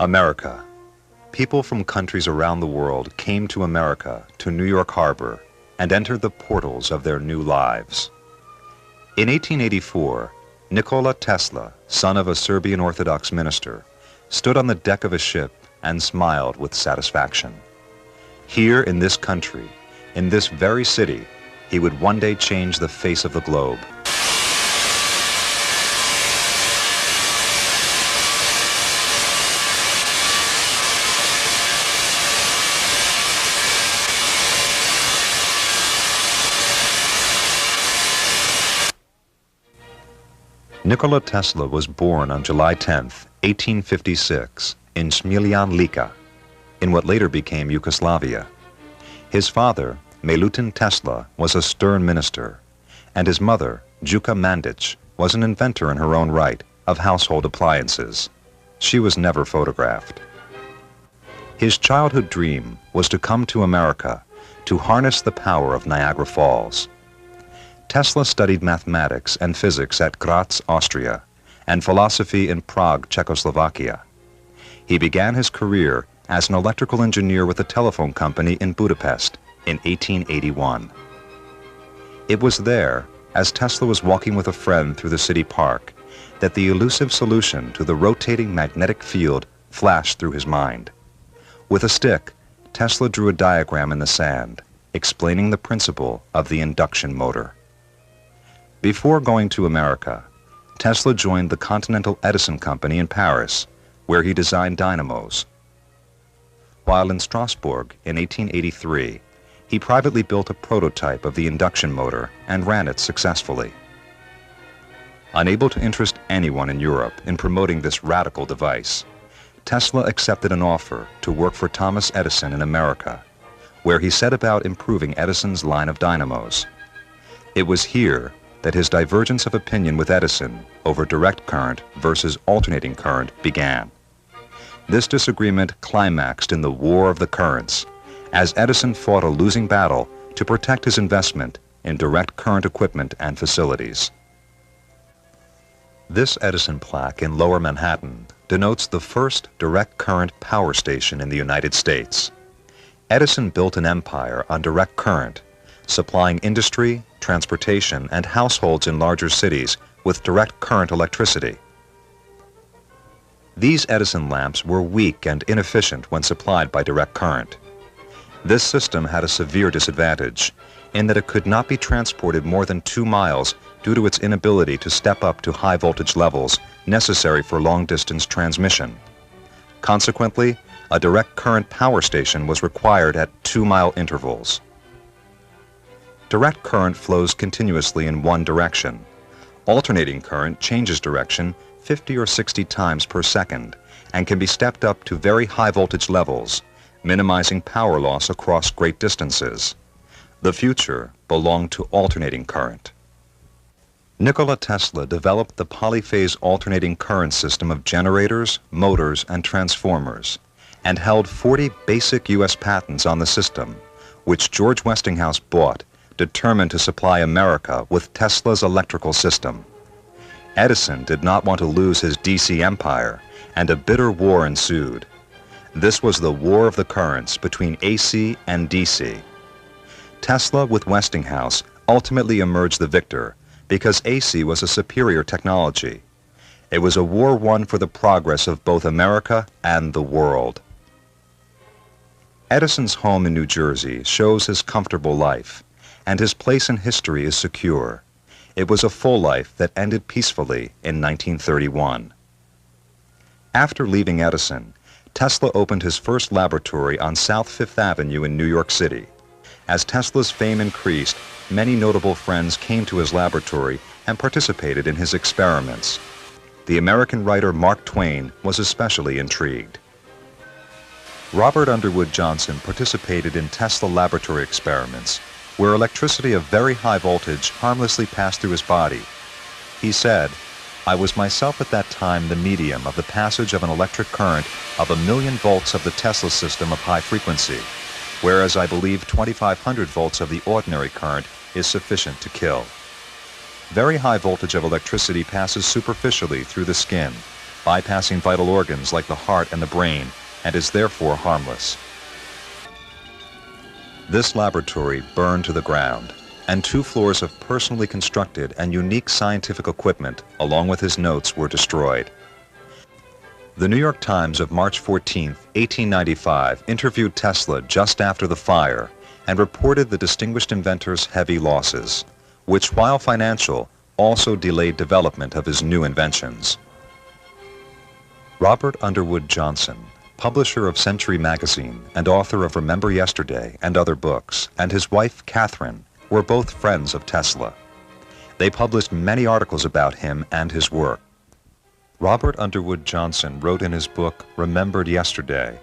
America. People from countries around the world came to America, to New York Harbor, and entered the portals of their new lives. In 1884, Nikola Tesla, son of a Serbian Orthodox minister, stood on the deck of a ship and smiled with satisfaction. Here in this country, in this very city, he would one day change the face of the globe. Nikola Tesla was born on July 10, 1856, in Smiljan Liča, in what later became Yugoslavia. His father, Milutin Tesla, was a stern minister, and his mother, Đuka Mandić, was an inventor in her own right of household appliances. She was never photographed. His childhood dream was to come to America to harness the power of Niagara Falls. Tesla studied mathematics and physics at Graz, Austria, and philosophy in Prague, Czechoslovakia. He began his career as an electrical engineer with a telephone company in Budapest in 1881. It was there, as Tesla was walking with a friend through the city park, that the elusive solution to the rotating magnetic field flashed through his mind. With a stick, Tesla drew a diagram in the sand, explaining the principle of the induction motor. Before going to America, Tesla joined the Continental Edison company in Paris, where he designed dynamos. While in Strasbourg in 1883, he privately built a prototype of the induction motor and ran it successfully. Unable to interest anyone in Europe in promoting this radical device, Tesla accepted an offer to work for Thomas Edison in America, where he set about improving Edison's line of dynamos. It was here that his divergence of opinion with Edison over direct current versus alternating current began. This disagreement climaxed in the War of the Currents, as Edison fought a losing battle to protect his investment in direct current equipment and facilities. This Edison plaque in Lower Manhattan denotes the first direct current power station in the United States. Edison built an empire on direct current, supplying industry, transportation, and households in larger cities with direct current electricity. These Edison lamps were weak and inefficient when supplied by direct current. This system had a severe disadvantage in that it could not be transported more than 2 miles due to its inability to step up to high voltage levels necessary for long-distance transmission. Consequently, a direct current power station was required at 2-mile intervals. Direct current flows continuously in one direction. Alternating current changes direction 50 or 60 times per second and can be stepped up to very high voltage levels, minimizing power loss across great distances. The future belonged to alternating current. Nikola Tesla developed the polyphase alternating current system of generators, motors, and transformers, and held 40 basic U.S. patents on the system, which George Westinghouse bought, determined to supply America with Tesla's electrical system. Edison did not want to lose his DC empire, and a bitter war ensued. This was the war of the currents between AC and DC. Tesla, with Westinghouse, ultimately emerged the victor because AC was a superior technology. It was a war won for the progress of both America and the world. Edison's home in New Jersey shows his comfortable life, and his place in history is secure. It was a full life that ended peacefully in 1931. After leaving Edison, Tesla opened his first laboratory on South Fifth Avenue in New York City. As Tesla's fame increased, many notable friends came to his laboratory and participated in his experiments. The American writer Mark Twain was especially intrigued. Robert Underwood Johnson participated in Tesla laboratory experiments where electricity of very high voltage harmlessly passed through his body. He said, "I was myself at that time the medium of the passage of an electric current of 1,000,000 volts of the Tesla system of high frequency, whereas I believe 2,500 volts of the ordinary current is sufficient to kill. Very high voltage of electricity passes superficially through the skin, bypassing vital organs like the heart and the brain, and is therefore harmless. This laboratory burned to the ground, and 2 floors of personally constructed and unique scientific equipment, along with his notes, were destroyed. The New York Times of March 14, 1895, interviewed Tesla just after the fire and reported the distinguished inventor's heavy losses, which, while financial, also delayed development of his new inventions. Robert Underwood Johnson, publisher of Century Magazine and author of Remember Yesterday and other books, and his wife Catherine were both friends of Tesla. They published many articles about him and his work. Robert Underwood Johnson wrote in his book Remembered Yesterday,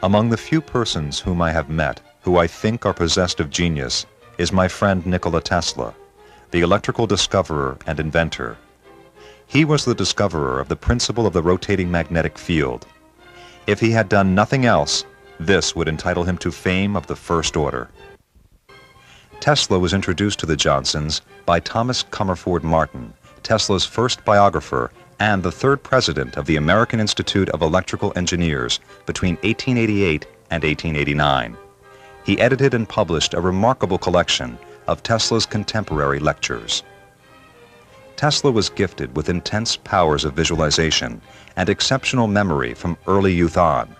"Among the few persons whom I have met who I think are possessed of genius is my friend Nikola Tesla, the electrical discoverer and inventor. He was the discoverer of the principle of the rotating magnetic field. If he had done nothing else, this would entitle him to fame of the first order." Tesla was introduced to the Johnsons by Thomas Comerford Martin, Tesla's first biographer and the 3rd president of the American Institute of Electrical Engineers between 1888 and 1889. He edited and published a remarkable collection of Tesla's contemporary lectures. Tesla was gifted with intense powers of visualization and exceptional memory from early youth on.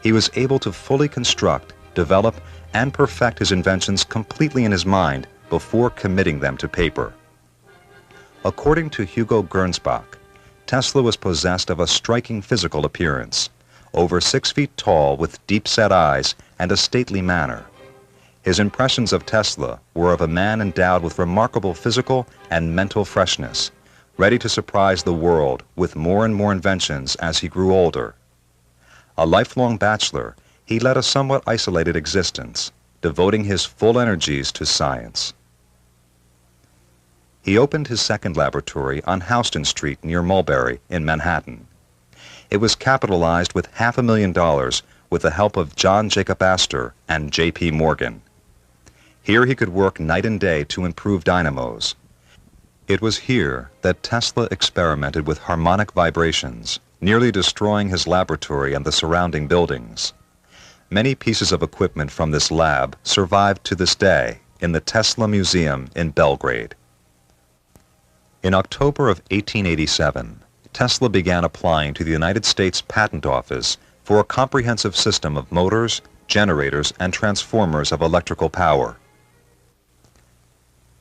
He was able to fully construct, develop, and perfect his inventions completely in his mind before committing them to paper. According to Hugo Gernsback, Tesla was possessed of a striking physical appearance, over 6 feet tall with deep-set eyes and a stately manner. His impressions of Tesla were of a man endowed with remarkable physical and mental freshness, ready to surprise the world with more and more inventions as he grew older. A lifelong bachelor, he led a somewhat isolated existence, devoting his full energies to science. He opened his second laboratory on Houston Street near Mulberry in Manhattan. It was capitalized with $500,000 with the help of John Jacob Astor and J.P. Morgan. Here he could work night and day to improve dynamos. It was here that Tesla experimented with harmonic vibrations, nearly destroying his laboratory and the surrounding buildings. Many pieces of equipment from this lab survive to this day in the Tesla Museum in Belgrade. In October of 1887, Tesla began applying to the United States Patent Office for a comprehensive system of motors, generators, and transformers of electrical power.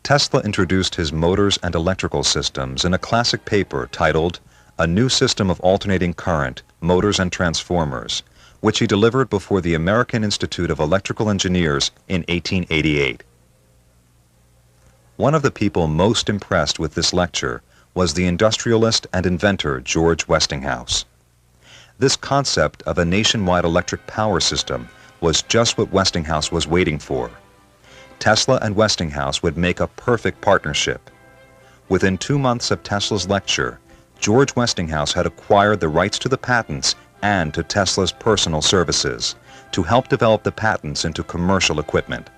Tesla introduced his motors and electrical systems in a classic paper titled A New System of Alternating Current, Motors and Transformers, which he delivered before the American Institute of Electrical Engineers in 1888. One of the people most impressed with this lecture was the industrialist and inventor George Westinghouse. This concept of a nationwide electric power system was just what Westinghouse was waiting for. Tesla and Westinghouse would make a perfect partnership. Within 2 months of Tesla's lecture, George Westinghouse had acquired the rights to the patents and to Tesla's personal services to help develop the patents into commercial equipment.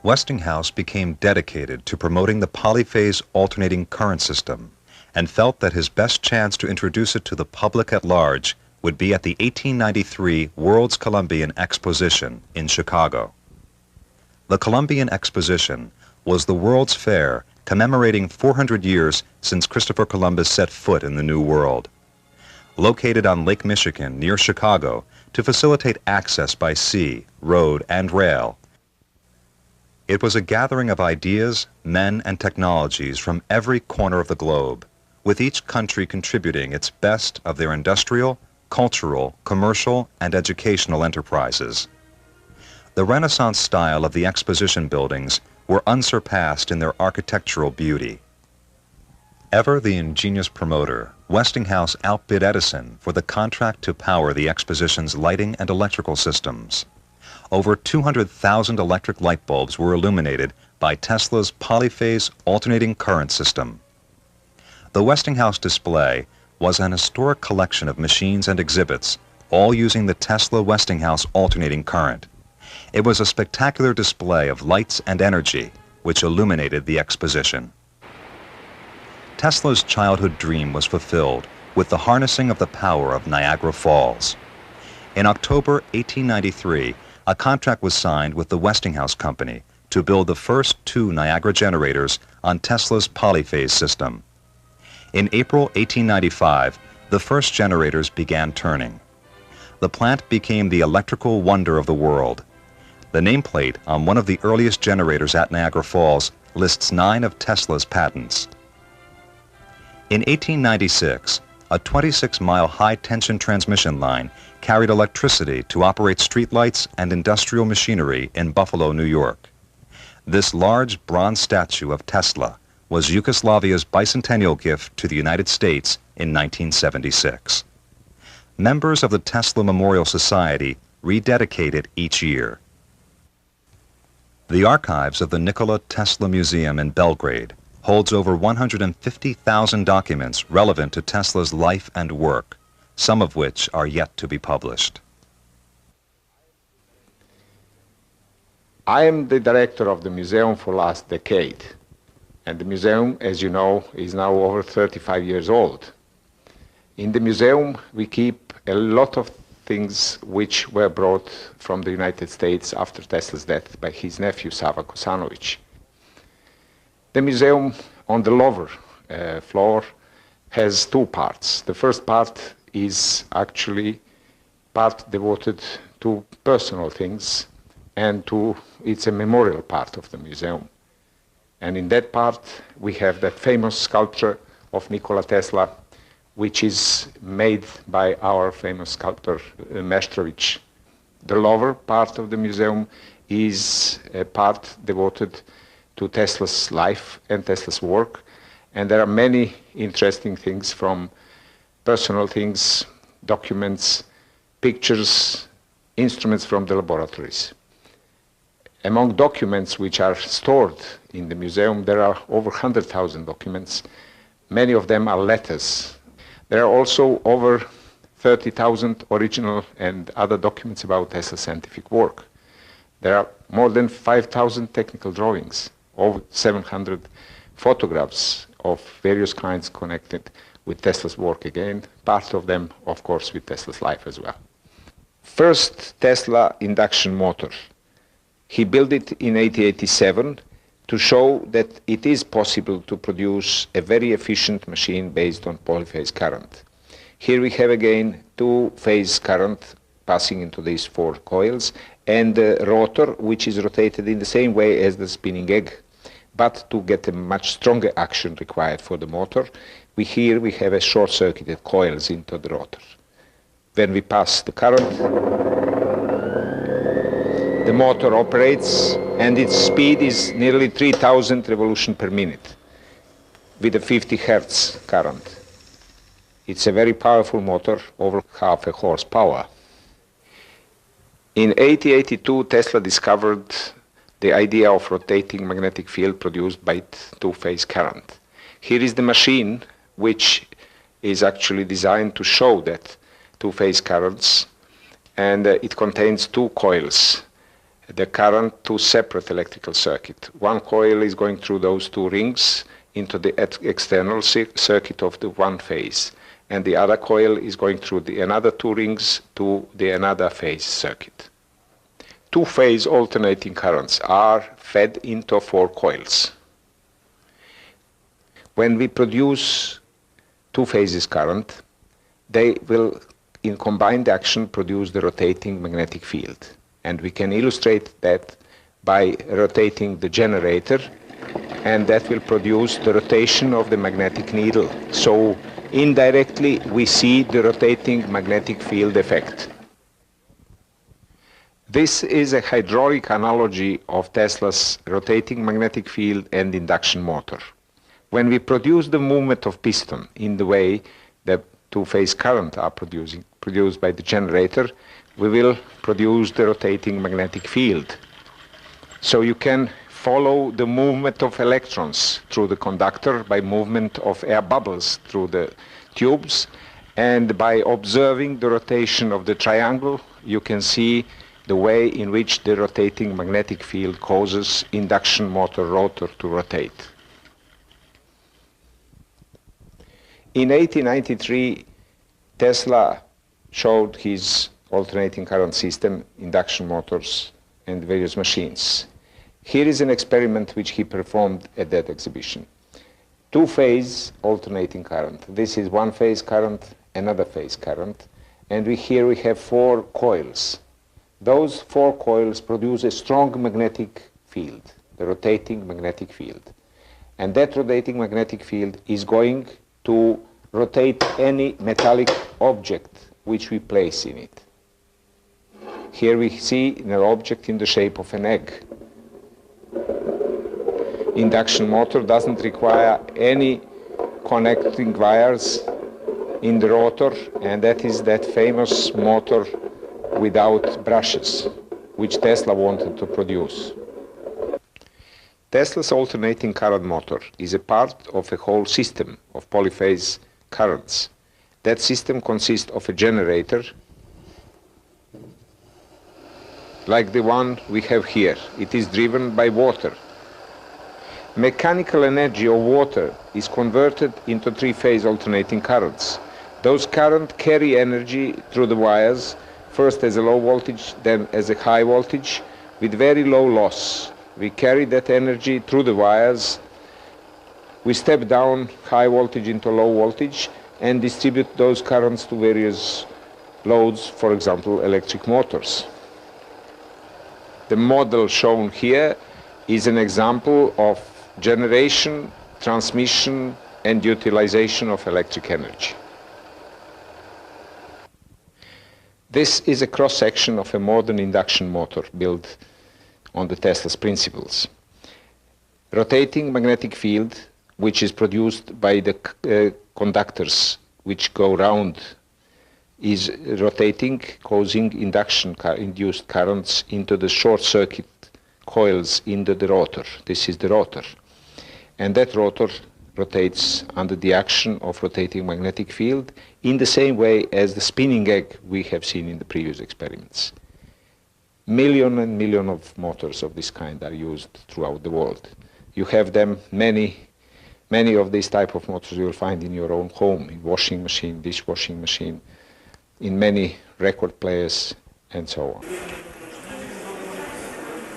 Westinghouse became dedicated to promoting the polyphase alternating current system and felt that his best chance to introduce it to the public at large would be at the 1893 World's Columbian Exposition in Chicago. The Columbian Exposition was the World's Fair commemorating 400 years since Christopher Columbus set foot in the New World. Located on Lake Michigan near Chicago to facilitate access by sea, road, and rail, it was a gathering of ideas, men, and technologies from every corner of the globe, with each country contributing its best of their industrial, cultural, commercial, and educational enterprises. The Renaissance style of the exposition buildings were unsurpassed in their architectural beauty. Ever the ingenious promoter, Westinghouse outbid Edison for the contract to power the exposition's lighting and electrical systems. Over 200,000 electric light bulbs were illuminated by Tesla's polyphase alternating current system. The Westinghouse display was an historic collection of machines and exhibits, all using the Tesla Westinghouse alternating current. It was a spectacular display of lights and energy which illuminated the exposition. Tesla's childhood dream was fulfilled with the harnessing of the power of Niagara Falls. In October 1893, a contract was signed with the Westinghouse Company to build the first 2 Niagara generators on Tesla's polyphase system. In April 1895, the first generators began turning. The plant became the electrical wonder of the world. The nameplate on one of the earliest generators at Niagara Falls lists 9 of Tesla's patents. In 1896, a 26-mile high-tension transmission line carried electricity to operate streetlights and industrial machinery in Buffalo, New York. This large bronze statue of Tesla was Yugoslavia's bicentennial gift to the United States in 1976. Members of the Tesla Memorial Society rededicate it each year. The archives of the Nikola Tesla Museum in Belgrade holds over 150,000 documents relevant to Tesla's life and work, some of which are yet to be published. I am the director of the museum for the last decade, and the museum, as you know, is now over 35 years old. In the museum, we keep a lot of things which were brought from the United States after Tesla's death by his nephew, Sava Kosanovic. The museum on the lower floor has 2 parts. The first part is actually part devoted to personal things, and it's a memorial part of the museum. And in that part, we have that famous sculpture of Nikola Tesla, which is made by our famous sculptor, Meštrović. The lower part of the museum is a part devoted to Tesla's life and Tesla's work, and there are many interesting things, from personal things, documents, pictures, instruments from the laboratories. Among documents which are stored in the museum, there are over 100,000 documents. Many of them are letters. There are also over 30,000 original and other documents about Tesla's scientific work. There are more than 5,000 technical drawings, over 700 photographs of various kinds connected with Tesla's work again, part of them, of course, with Tesla's life as well. First Tesla induction motor. He built it in 1887 to show that it is possible to produce a very efficient machine based on polyphase current. Here we have again 2-phase current passing into these 4 coils, and the rotor, which is rotated in the same way as the spinning egg, but to get a much stronger action required for the motor, here we have a short-circuited coils into the rotor. When we pass the current, the motor operates, and its speed is nearly 3,000 revolutions per minute with a 50 Hertz current. It's a very powerful motor, over half a horsepower. In 1882, Tesla discovered the idea of rotating magnetic field produced by 2-phase current. Here is the machine which is actually designed to show that 2-phase currents, and it contains 2 coils. The current, 2 separate electrical circuits. One coil is going through those 2 rings into the external circuit of the 1 phase, and the other coil is going through another 2 rings to the another phase circuit. 2-phase alternating currents are fed into 4 coils. When we produce 2 phases current, they will, in combined action, produce the rotating magnetic field. And we can illustrate that by rotating the generator, and that will produce the rotation of the magnetic needle. So indirectly, we see the rotating magnetic field effect. This is a hydraulic analogy of Tesla's rotating magnetic field and induction motor. When we produce the movement of piston in the way that 2-phase current are produced by the generator, we will produce the rotating magnetic field. So you can follow the movement of electrons through the conductor by movement of air bubbles through the tubes, and by observing the rotation of the triangle, you can see the way in which the rotating magnetic field causes induction motor rotor to rotate. In 1893, Tesla showed his alternating current system, induction motors, and various machines. Here is an experiment which he performed at that exhibition. Two-phase alternating current. This is one-phase current, another phase current, and here we have 4 coils. Those 4 coils produce a strong magnetic field, the rotating magnetic field. And that rotating magnetic field is going to rotate any metallic object which we place in it. Here we see an object in the shape of an egg. Induction motor doesn't require any connecting wires in the rotor, and that is that famous motor without brushes, which Tesla wanted to produce. Tesla's alternating current motor is a part of a whole system of polyphase currents. That system consists of a generator, like the one we have here. It is driven by water. Mechanical energy of water is converted into 3-phase alternating currents. Those currents carry energy through the wires, first as a low voltage, then as a high voltage, with very low loss. We carry that energy through the wires. We step down high voltage into low voltage and distribute those currents to various loads, for example, electric motors. The model shown here is an example of generation, transmission, and utilization of electric energy. This is a cross-section of a modern induction motor built on the Tesla's principles. Rotating magnetic field, which is produced by the conductors which go round, is rotating, causing induced currents into the short circuit coils into the rotor. This is the rotor. And that rotor rotates under the action of rotating magnetic field in the same way as the spinning egg we have seen in the previous experiments. Million and million of motors of this kind are used throughout the world. You have them, many of these type of motors you will find in your own home, in washing machine, dishwashing machine, in many record players, and so on.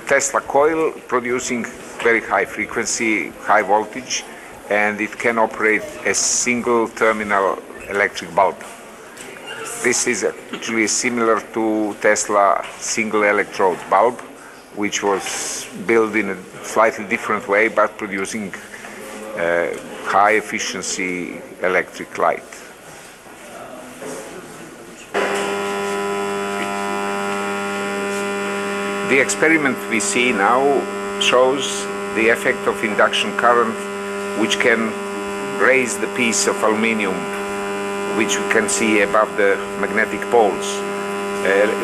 Tesla coil producing very high frequency, high voltage, and it can operate a single terminal electric bulb. This is actually similar to Tesla single electrode bulb, which was built in a slightly different way, but producing high efficiency electric light. The experiment we see now shows the effect of induction current, which can raise the piece of aluminium which we can see above the magnetic poles.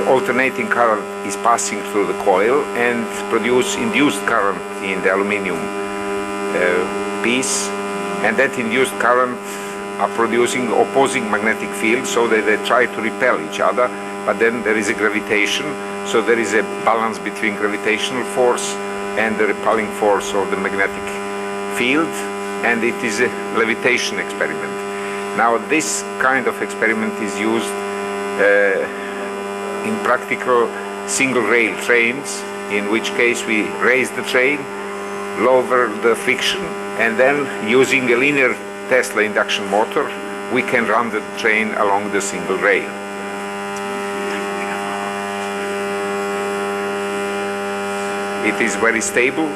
Alternating current is passing through the coil and produce induced current in the aluminium piece, and that induced current are producing opposing magnetic fields so that they try to repel each other, but then there is a gravitation, so there is a balance between gravitational force and the repelling force of the magnetic field, and it is a levitation experiment. Now this kind of experiment is used in practical single rail trains, in which case we raise the train, lower the friction, and then using a linear Tesla induction motor we can run the train along the single rail. It is very stable,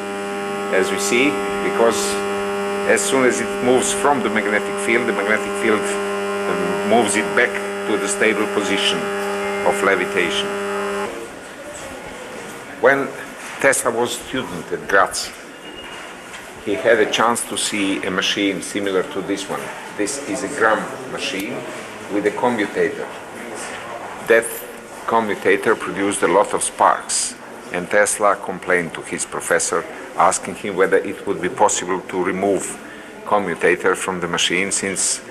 as we see, because as soon as it moves from the magnetic field moves it back to the stable position of levitation. When Tesla was a student at Graz, he had a chance to see a machine similar to this one. This is a Gram machine with a commutator. That commutator produced a lot of sparks, and Tesla complained to his professor, asking him whether it would be possible to remove commutator from the machine, since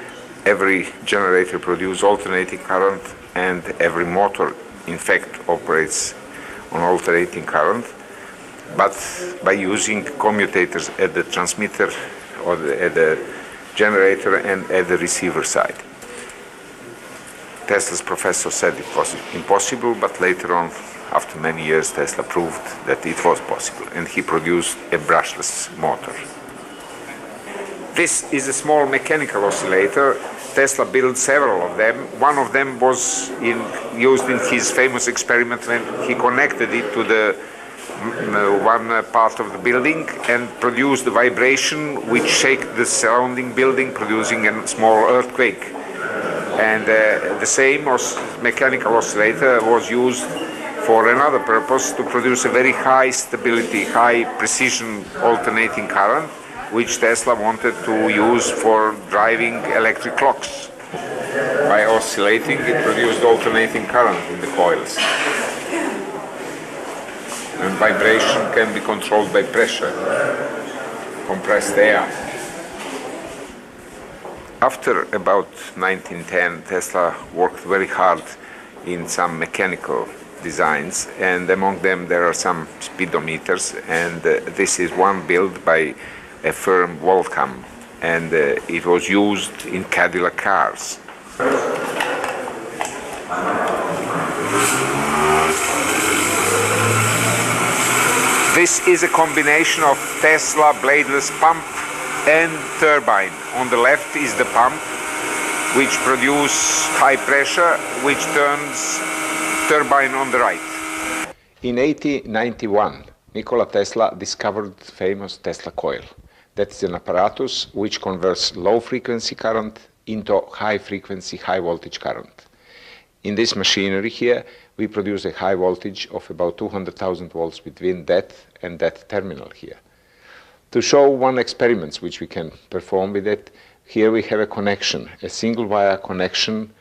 every generator produces alternating current and every motor in fact operates on alternating current, but by using commutators at the transmitter or at the generator and at the receiver side. Tesla's professor said it was impossible, but later on, after many years, Tesla proved that it was possible, and he produced a brushless motor. This is a small mechanical oscillator. Tesla built several of them. One of them was used in his famous experiment when he connected it to the one part of the building and produced a vibration which shook the surrounding building, producing a small earthquake. And the same mechanical oscillator was used for another purpose, to produce a very high stability, high precision alternating current, which Tesla wanted to use for driving electric clocks. By oscillating, it produced alternating current in the coils. And vibration can be controlled by pressure, compressed air. After about 1910, Tesla worked very hard in some mechanical designs, and among them there are some speedometers, and this is one built by a firm Volcom, and it was used in Cadillac cars. This is a combination of Tesla bladeless pump and turbine. On the left is the pump, which produces high pressure, which turns turbine on the right. In 1891, Nikola Tesla discovered the famous Tesla coil. That is an apparatus which converts low-frequency current into high-frequency, high-voltage current. In this machinery here, we produce a high voltage of about 200,000 volts between that and that terminal here. To show one experiment which we can perform with it, here we have a connection, a single-wire connection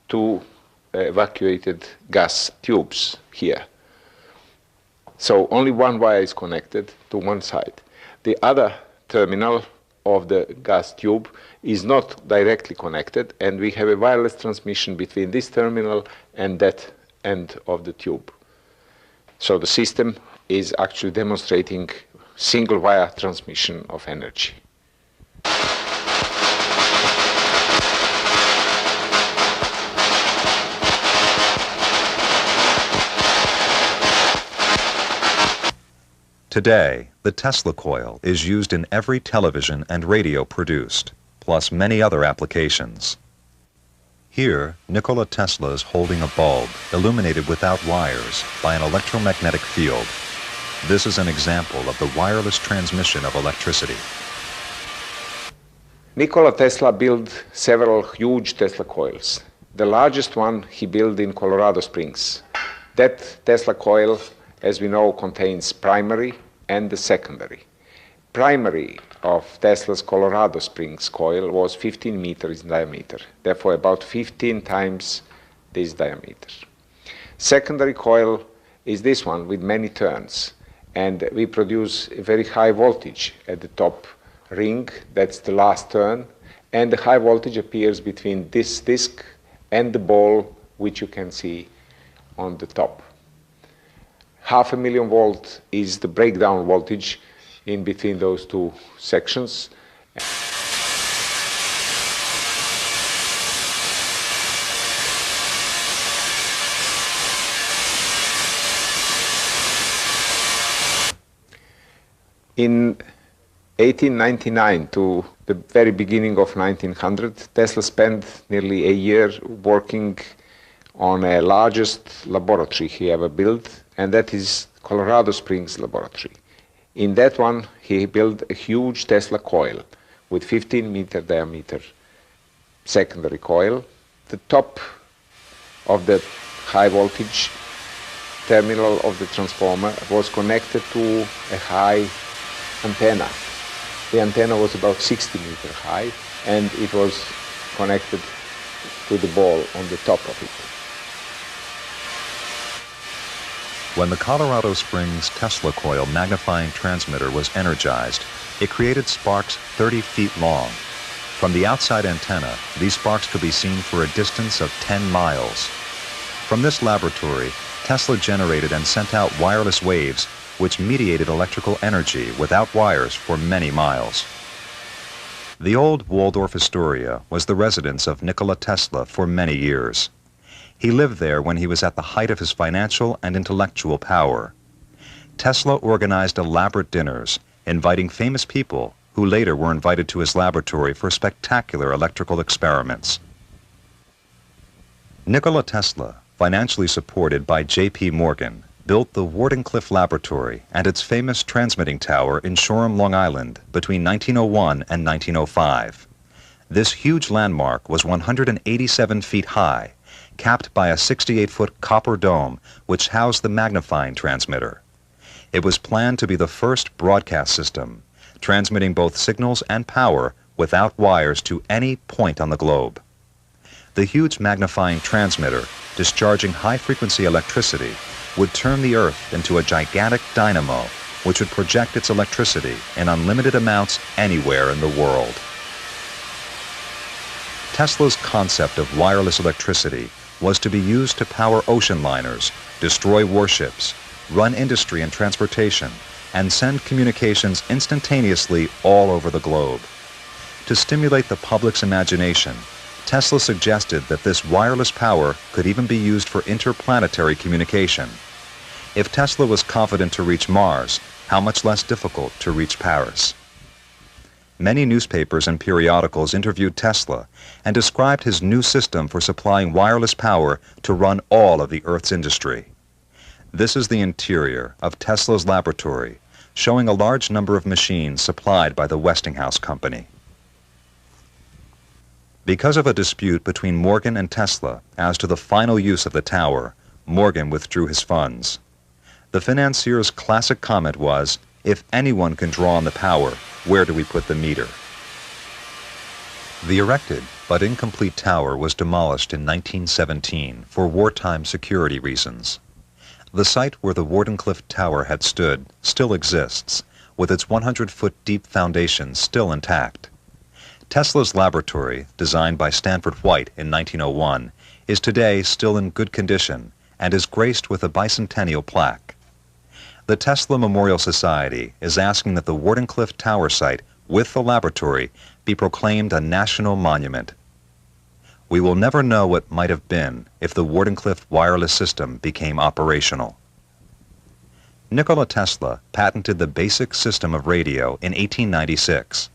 to evacuated gas tubes here. So only one wire is connected to one side. The other terminal of the gas tube is not directly connected, and we have a wireless transmission between this terminal and that end of the tube. So the system is actually demonstrating single wire transmission of energy. Today, the Tesla coil is used in every television and radio produced, plus many other applications. Here, Nikola Tesla is holding a bulb illuminated without wires by an electromagnetic field. This is an example of the wireless transmission of electricity. Nikola Tesla built several huge Tesla coils. The largest one he built in Colorado Springs. That Tesla coil, as we know, contains primary and the secondary. Primary of Tesla's Colorado Springs coil was 15 meters in diameter, therefore about 15 times this diameter. Secondary coil is this one with many turns, and we produce a very high voltage at the top ring, that's the last turn, and the high voltage appears between this disc and the ball, which you can see on the top. 500,000 volt is the breakdown voltage in between those two sections. In 1899 to the very beginning of 1900, Tesla spent nearly a year working on the largest laboratory he ever built, and that is Colorado Springs Laboratory. In that one, he built a huge Tesla coil with 15-meter diameter secondary coil. The top of the high voltage terminal of the transformer was connected to a high antenna. The antenna was about 60 meters high, and it was connected to the ball on the top of it. When the Colorado Springs Tesla coil magnifying transmitter was energized, it created sparks 30 feet long. From the outside antenna, these sparks could be seen for a distance of 10 miles. From this laboratory, Tesla generated and sent out wireless waves which mediated electrical energy without wires for many miles. The old Waldorf Astoria was the residence of Nikola Tesla for many years. He lived there when he was at the height of his financial and intellectual power. Tesla organized elaborate dinners, inviting famous people who later were invited to his laboratory for spectacular electrical experiments. Nikola Tesla, financially supported by J.P. Morgan, built the Wardenclyffe Laboratory and its famous transmitting tower in Shoreham, Long Island, between 1901 and 1905. This huge landmark was 187 feet high, capped by a 68-foot copper dome which housed the magnifying transmitter. It was planned to be the first broadcast system, transmitting both signals and power without wires to any point on the globe. The huge magnifying transmitter, discharging high-frequency electricity, would turn the Earth into a gigantic dynamo which would project its electricity in unlimited amounts anywhere in the world. Tesla's concept of wireless electricity was to be used to power ocean liners, destroy warships, run industry and transportation, and send communications instantaneously all over the globe. To stimulate the public's imagination, Tesla suggested that this wireless power could even be used for interplanetary communication. If Tesla was confident to reach Mars, how much less difficult to reach Paris? Many newspapers and periodicals interviewed Tesla and described his new system for supplying wireless power to run all of the Earth's industry. This is the interior of Tesla's laboratory, showing a large number of machines supplied by the Westinghouse Company. Because of a dispute between Morgan and Tesla as to the final use of the tower, Morgan withdrew his funds. The financier's classic comment was, "If anyone can draw on the power, where do we put the meter?" The erected but incomplete tower was demolished in 1917 for wartime security reasons. The site where the Wardenclyffe Tower had stood still exists, with its 100-foot deep foundation still intact. Tesla's laboratory, designed by Stanford White in 1901, is today still in good condition and is graced with a bicentennial plaque. The Tesla Memorial Society is asking that the Wardenclyffe Tower site with the laboratory be proclaimed a national monument. We will never know what might have been if the Wardenclyffe wireless system became operational. Nikola Tesla patented the basic system of radio in 1896.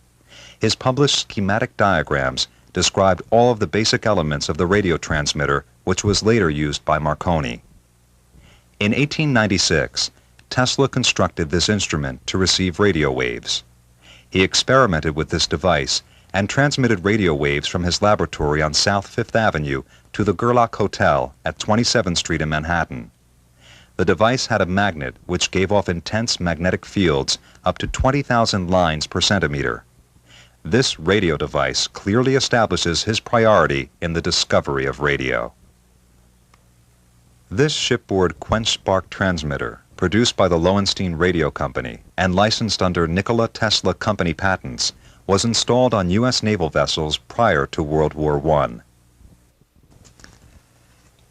His published schematic diagrams described all of the basic elements of the radio transmitter, which was later used by Marconi. In 1896, Tesla constructed this instrument to receive radio waves. He experimented with this device and transmitted radio waves from his laboratory on South Fifth Avenue to the Gerlach Hotel at 27th Street in Manhattan. The device had a magnet which gave off intense magnetic fields up to 20,000 lines per centimeter. This radio device clearly establishes his priority in the discovery of radio. This shipboard quench spark transmitter, produced by the Lowenstein Radio Company and licensed under Nikola Tesla Company patents, was installed on U.S. naval vessels prior to World War I.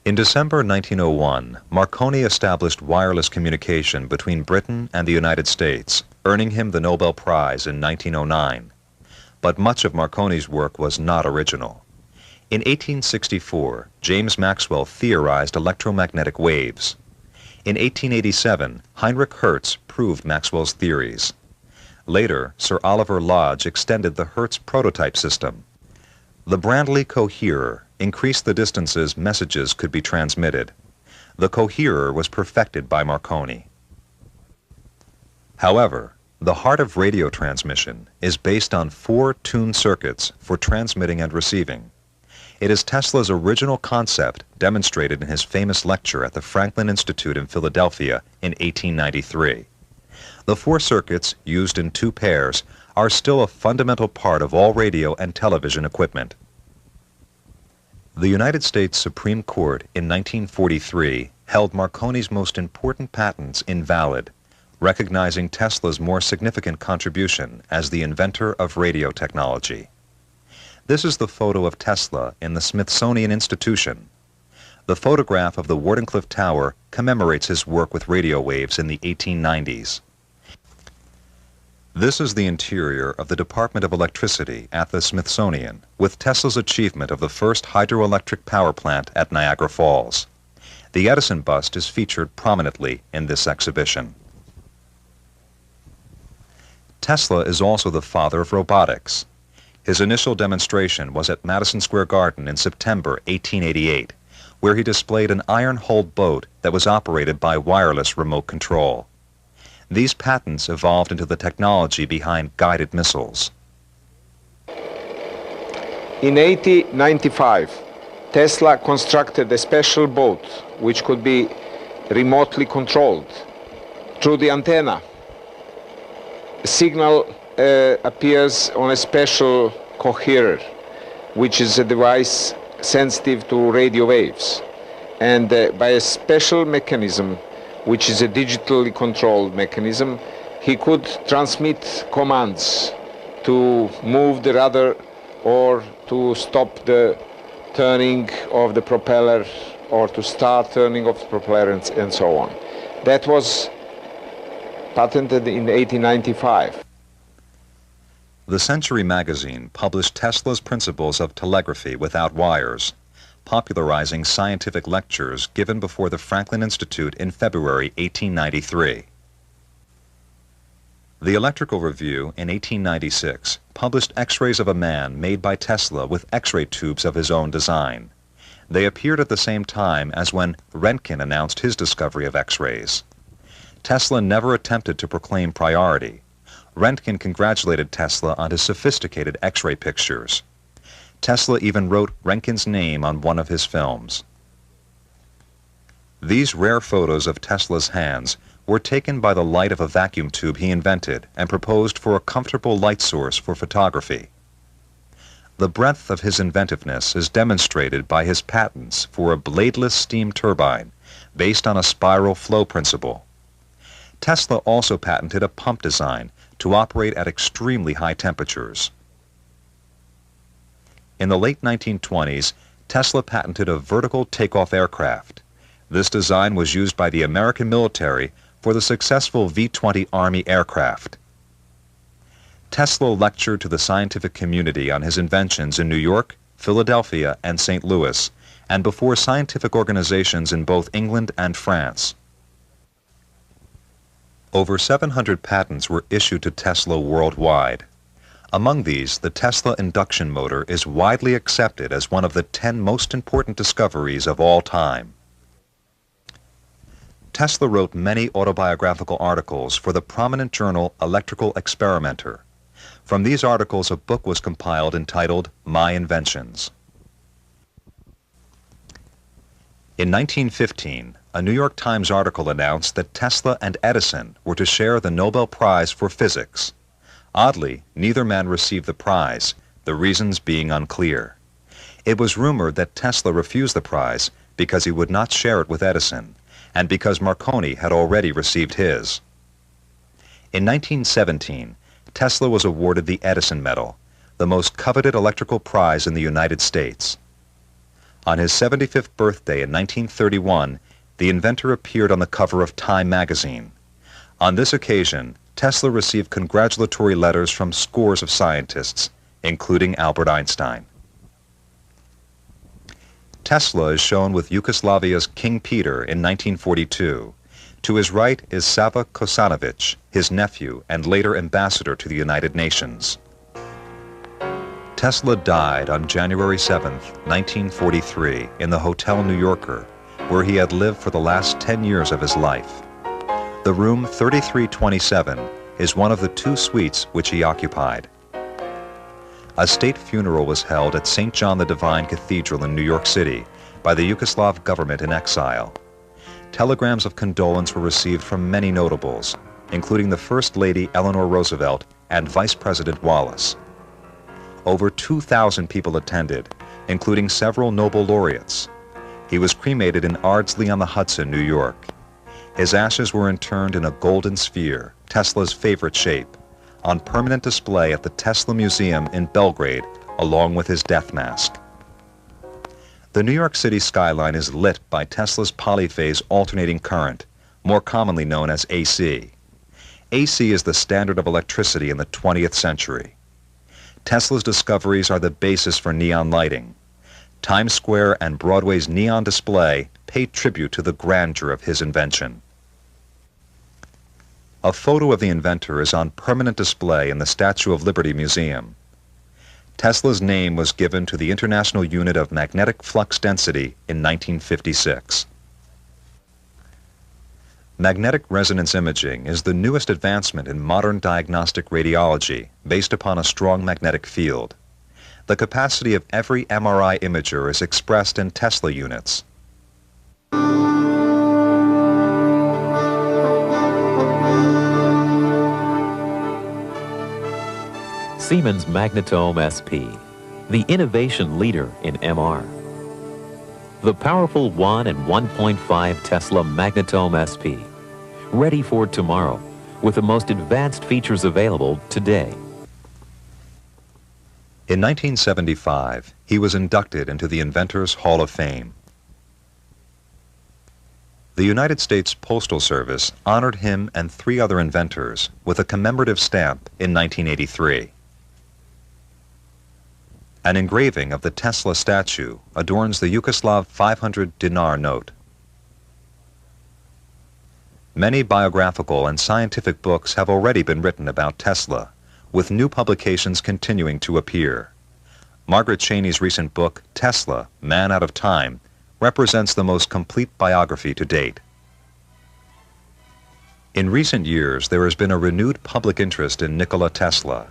In December 1901, Marconi established wireless communication between Britain and the United States, earning him the Nobel Prize in 1909. But much of Marconi's work was not original. In 1864, James Maxwell theorized electromagnetic waves. In 1887, Heinrich Hertz proved Maxwell's theories. Later, Sir Oliver Lodge extended the Hertz prototype system. The Branly coherer increased the distances messages could be transmitted. The coherer was perfected by Marconi. However, the heart of radio transmission is based on 4 tuned circuits for transmitting and receiving. It is Tesla's original concept demonstrated in his famous lecture at the Franklin Institute in Philadelphia in 1893. The 4 circuits, used in 2 pairs, are still a fundamental part of all radio and television equipment. The United States Supreme Court in 1943 held Marconi's most important patents invalid, recognizing Tesla's more significant contribution as the inventor of radio technology. This is the photo of Tesla in the Smithsonian Institution. The photograph of the Wardenclyffe Tower commemorates his work with radio waves in the 1890s. This is the interior of the Department of Electricity at the Smithsonian, with Tesla's achievement of the first hydroelectric power plant at Niagara Falls. The Edison bust is featured prominently in this exhibition. Tesla is also the father of robotics. His initial demonstration was at Madison Square Garden in September 1888, where he displayed an iron-hulled boat that was operated by wireless remote control. These patents evolved into the technology behind guided missiles. In 1895, Tesla constructed a special boat which could be remotely controlled through the antenna. A signal appears on a special coherer, which is a device sensitive to radio waves. And by a special mechanism, which is a digitally controlled mechanism, he could transmit commands to move the rudder or to stop the turning of the propeller or to start turning of the propeller and so on. That was patented in 1895. The Century magazine published Tesla's principles of telegraphy without wires, popularizing scientific lectures given before the Franklin Institute in February 1893. The Electrical Review in 1896 published X-rays of a man made by Tesla with X-ray tubes of his own design. They appeared at the same time as when Röntgen announced his discovery of X-rays. Tesla never attempted to proclaim priority. Röntgen congratulated Tesla on his sophisticated X-ray pictures. Tesla even wrote Röntgen's name on one of his films. These rare photos of Tesla's hands were taken by the light of a vacuum tube he invented and proposed for a comfortable light source for photography. The breadth of his inventiveness is demonstrated by his patents for a bladeless steam turbine based on a spiral flow principle. Tesla also patented a pump design to operate at extremely high temperatures. In the late 1920s, Tesla patented a vertical takeoff aircraft. This design was used by the American military for the successful V-20 Army aircraft. Tesla lectured to the scientific community on his inventions in New York, Philadelphia, and St. Louis, and before scientific organizations in both England and France. Over 700 patents were issued to Tesla worldwide. Among these, the Tesla induction motor is widely accepted as one of the 10 most important discoveries of all time. Tesla wrote many autobiographical articles for the prominent journal Electrical Experimenter. From these articles, a book was compiled entitled My Inventions. In 1915, a New York Times article announced that Tesla and Edison were to share the Nobel Prize for Physics. Oddly, neither man received the prize, the reasons being unclear. It was rumored that Tesla refused the prize because he would not share it with Edison, and because Marconi had already received his. In 1917, Tesla was awarded the Edison Medal, the most coveted electrical prize in the United States. On his 75th birthday in 1931, the inventor appeared on the cover of Time magazine. On this occasion, Tesla received congratulatory letters from scores of scientists, including Albert Einstein. Tesla is shown with Yugoslavia's King Peter in 1942. To his right is Sava Kosanović, his nephew and later ambassador to the United Nations. Tesla died on January 7, 1943, in the Hotel New Yorker, where he had lived for the last 10 years of his life. The room 3327 is one of the 2 suites which he occupied. A state funeral was held at St. John the Divine Cathedral in New York City by the Yugoslav government in exile. Telegrams of condolence were received from many notables, including the First Lady Eleanor Roosevelt and Vice President Wallace. Over 2,000 people attended, including several Nobel laureates. He was cremated in Ardsley-on-the-Hudson, New York. His ashes were interned in a golden sphere, Tesla's favorite shape, on permanent display at the Tesla Museum in Belgrade, along with his death mask. The New York City skyline is lit by Tesla's polyphase alternating current, more commonly known as AC. AC is the standard of electricity in the 20th century. Tesla's discoveries are the basis for neon lighting. Times Square and Broadway's neon display pay tribute to the grandeur of his invention. A photo of the inventor is on permanent display in the Statue of Liberty Museum. Tesla's name was given to the International Unit of Magnetic Flux Density in 1956. Magnetic resonance imaging is the newest advancement in modern diagnostic radiology based upon a strong magnetic field. The capacity of every MRI imager is expressed in Tesla units. Siemens Magnetome SP, the innovation leader in MR. The powerful 1 and 1.5 Tesla Magnetome SP, ready for tomorrow with the most advanced features available today. In 1975, he was inducted into the Inventors Hall of Fame. The United States Postal Service honored him and 3 other inventors with a commemorative stamp in 1983. An engraving of the Tesla statue adorns the Yugoslav 500 dinar note. Many biographical and scientific books have already been written about Tesla, with new publications continuing to appear. Margaret Cheney's recent book, Tesla, Man Out of Time, represents the most complete biography to date. In recent years, there has been a renewed public interest in Nikola Tesla.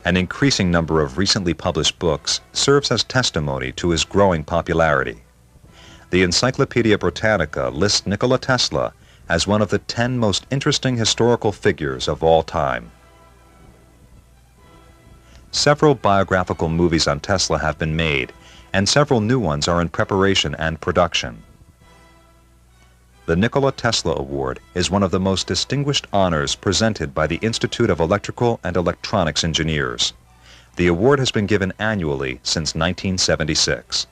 An increasing number of recently published books serves as testimony to his growing popularity. The Encyclopedia Britannica lists Nikola Tesla as one of the 10 most interesting historical figures of all time. Several biographical movies on Tesla have been made, and several new ones are in preparation and production. The Nikola Tesla Award is one of the most distinguished honors presented by the Institute of Electrical and Electronics Engineers. The award has been given annually since 1976.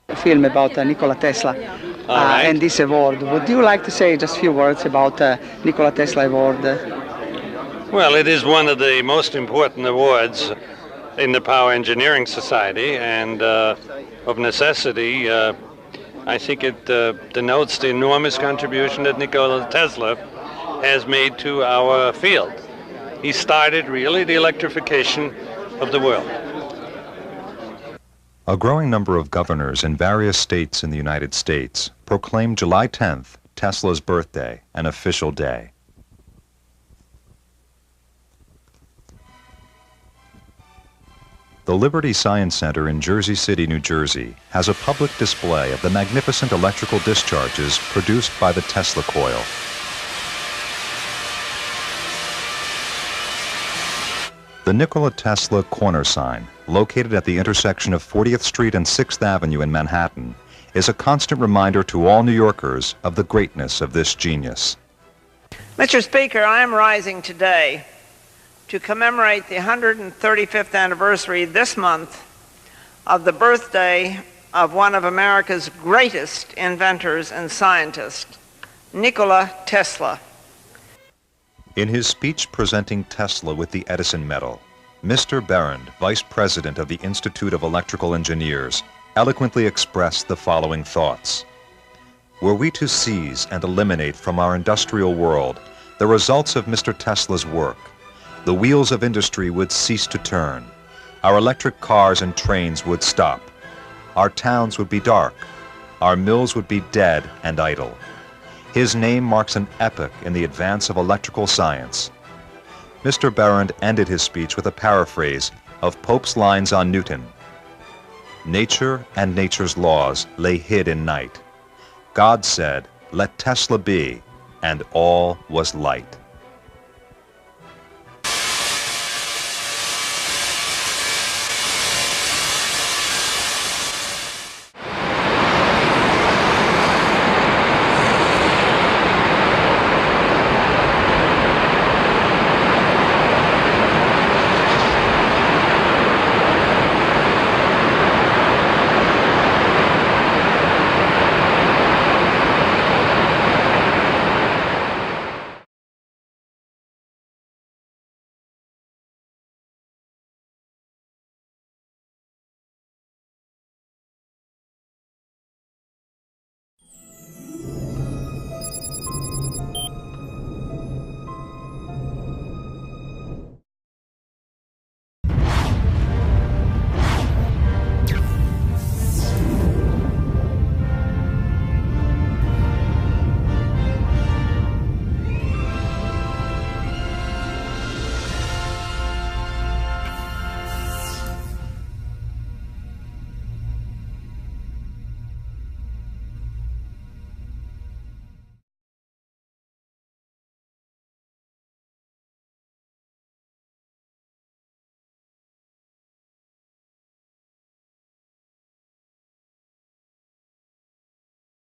A film about Nikola Tesla and this award. Would you like to say just a few words about Nikola Tesla Award? Well, it is one of the most important awards in the Power Engineering Society, and of necessity, I think it denotes the enormous contribution that Nikola Tesla has made to our field. He started really the electrification of the world. A growing number of governors in various states in the United States proclaimed July 10th, Tesla's birthday, an official day. The Liberty Science Center in Jersey City, New Jersey, has a public display of the magnificent electrical discharges produced by the Tesla coil. The Nikola Tesla corner sign, located at the intersection of 40th Street and 6th Avenue in Manhattan, is a constant reminder to all New Yorkers of the greatness of this genius. Mr. Speaker, I am rising today to commemorate the 135th anniversary this month of the birthday of one of America's greatest inventors and scientists, Nikola Tesla. In his speech presenting Tesla with the Edison Medal, Mr. Behrend, Vice President of the Institute of Electrical Engineers, eloquently expressed the following thoughts. Were we to seize and eliminate from our industrial world the results of Mr. Tesla's work, the wheels of industry would cease to turn. Our electric cars and trains would stop. Our towns would be dark. Our mills would be dead and idle. His name marks an epoch in the advance of electrical science. Mr. Behrend ended his speech with a paraphrase of Pope's lines on Newton. Nature and nature's laws lay hid in night. God said, "Let Tesla be," and all was light.